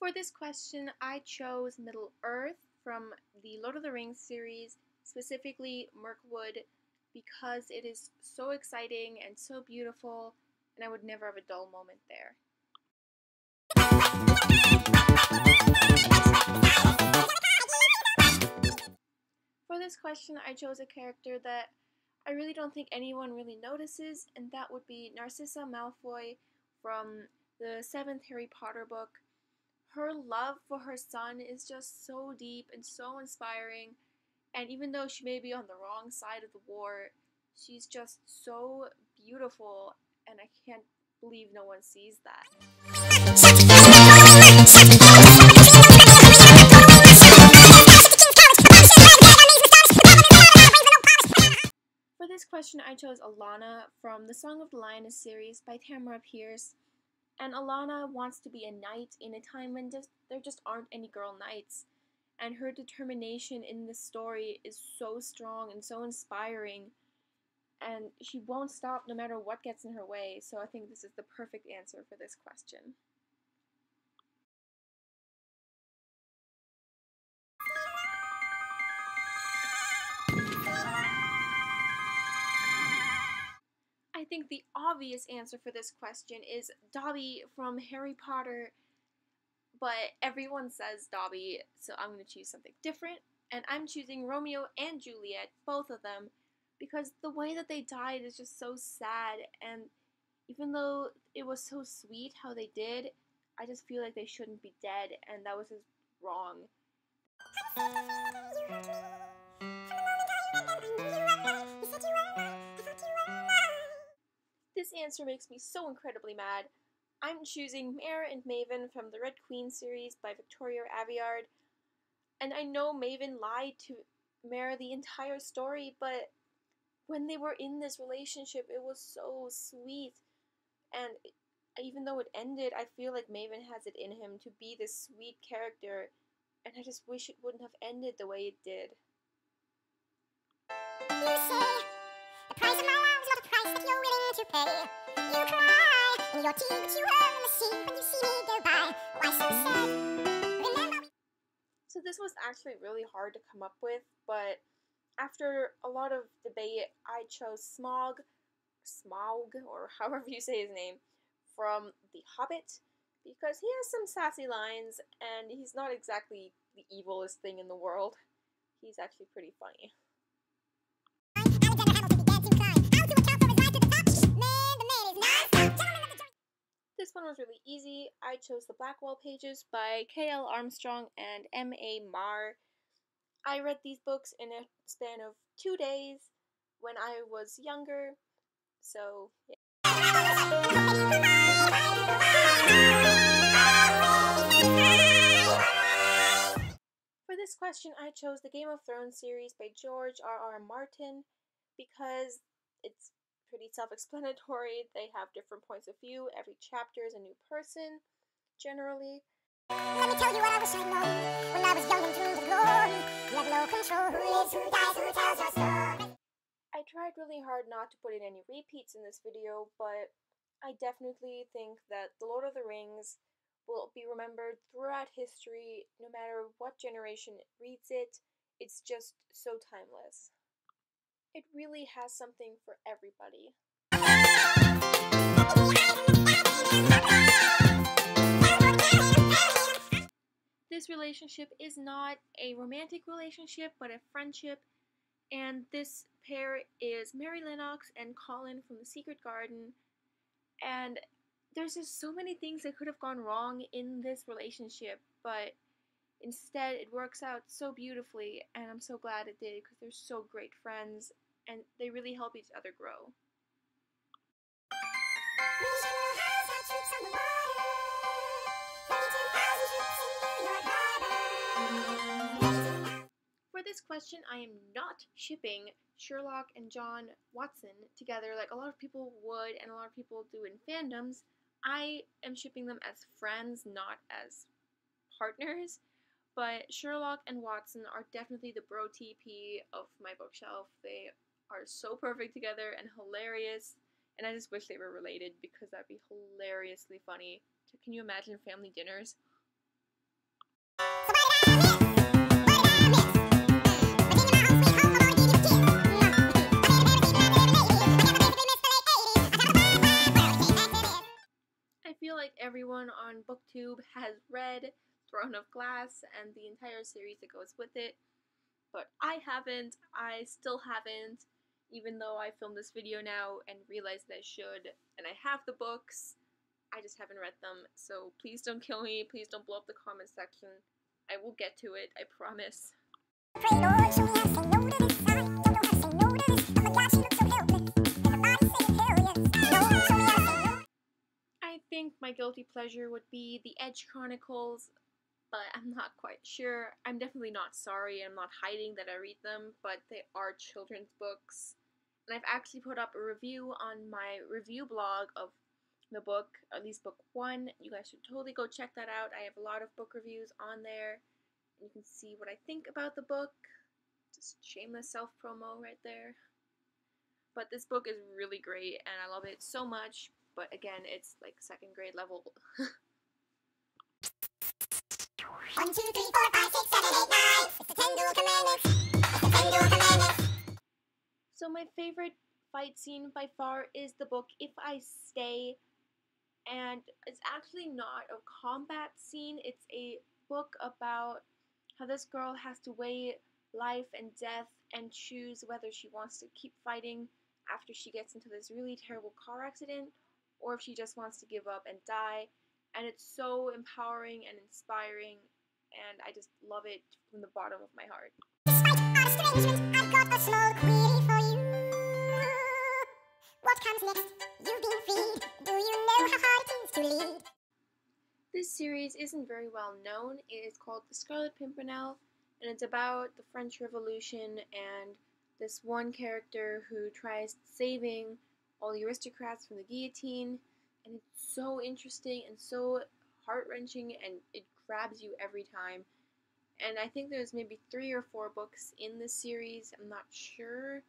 For this question, I chose Middle-earth from the Lord of the Rings series, specifically Mirkwood, because it is so exciting and so beautiful, and I would never have a dull moment there. For this question, I chose a character that I really don't think anyone really notices, and that would be Narcissa Malfoy from the 7th Harry Potter book. Her love for her son is just so deep and so inspiring, and even though she may be on the wrong side of the war, she's just so beautiful, and I can't believe no one sees that. For this question, I chose Alana from the Song of the Lioness series by Tamara Pierce. And Alana wants to be a knight in a time when there just aren't any girl knights. And her determination in this story is so strong and so inspiring. And she won't stop no matter what gets in her way. So I think this is the perfect answer for this question. I think the obvious answer for this question is Dobby from Harry Potter, but everyone says Dobby, so I'm going to choose something different, and I'm choosing Romeo and Juliet, both of them, because the way that they died is just so sad, and even though it was so sweet how they did, I just feel like they shouldn't be dead, and that was just wrong. This answer makes me so incredibly mad. I'm choosing Mare and Maven from the Red Queen series by Victoria Aveyard. And I know Maven lied to Mare the entire story, but when they were in this relationship, it was so sweet. And even though it ended, I feel like Maven has it in him to be this sweet character, and I just wish it wouldn't have ended the way it did. You say, the price of my love is not a price that you're willing to pay. You cry in your tea, but you hurl in the sea when you see me go by. Why so sad? Remember. So this was actually really hard to come up with, but after a lot of debate, I chose Smaug, or however you say his name, from The Hobbit, because he has some sassy lines, and he's not exactly the evilest thing in the world. He's actually pretty funny. This one was really easy. I chose the Blackwall Pages by K.L. Armstrong and M.A. Marr. I read these books in a span of 2 days when I was younger, so yeah. For this question, I chose the Game of Thrones series by George R.R. Martin because it's pretty self-explanatory. They have different points of view. Every chapter is a new person, generally. Let me tell you what I wish I'd known when I was young and dreamed of glory. You have no control who lives, who dies, who tells your story. I tried really hard not to put in any repeats in this video, but I definitely think that The Lord of the Rings will be remembered throughout history, no matter what generation reads it. It's just so timeless. It really has something for everybody. This relationship is not a romantic relationship, but a friendship, and this pair is Mary Lennox and Colin from The Secret Garden, and there's just so many things that could have gone wrong in this relationship, but instead it works out so beautifully, and I'm so glad it did because they're so great friends, and they really help each other grow. For this question, I am not shipping Sherlock and John Watson together like a lot of people would and a lot of people do in fandoms. I am shipping them as friends, not as partners, but Sherlock and Watson are definitely the bro TP of my bookshelf. They are so perfect together and hilarious, and I just wish they were related because that'd be hilariously funny. Can you imagine family dinners? YouTube has read Throne of Glass and the entire series that goes with it, but I haven't. I still haven't, even though I filmed this video now and realized that I should, and I have the books. I just haven't read them, so please don't kill me, please don't blow up the comment section. I will get to it, I promise. Pray Lord, show me how to say no to this. I don't know how to say no to this. Oh my God, she looks so helpless. Everybody say hell yes. Lord, show me how to say no. I think my guilty pleasure would be the Edge Chronicles, but I'm not quite sure. I'm definitely not sorry, I'm not hiding that I read them, but they are children's books. And I've actually put up a review on my review blog of the book, at least book 1. You guys should totally go check that out. I have a lot of book reviews on there. You can see what I think about the book. Just shameless self-promo right there. But this book is really great and I love it so much. But again, it's like 2nd grade level. 1, 2, 3, 4, 5, 6, 7, 8, 9. It's the 10 dual commandments. It's the 10 dual commandments. So my favorite fight scene by far is the book If I Stay. And it's actually not a combat scene. It's a book about how this girl has to weigh life and death and choose whether she wants to keep fighting after she gets into this really terrible car accident, or if she just wants to give up and die. And it's so empowering and inspiring, and I just love it from the bottom of my heart. Despite our estrangement, I've got a small query for you. What comes next? You've been freed. Do you know how hard it is to lead? This series isn't very well known. It is called The Scarlet Pimpernel, and it's about the French Revolution and this one character who tries saving all the aristocrats from the guillotine, and it's so interesting and so heart-wrenching, and it grabs you every time. And I think there's maybe 3 or 4 books in this series, I'm not sure,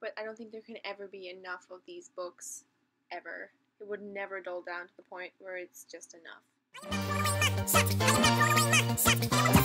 but I don't think there can ever be enough of these books, ever. It would never dull down to the point where it's just enough. I'm not following my shot. I'm not following my shot.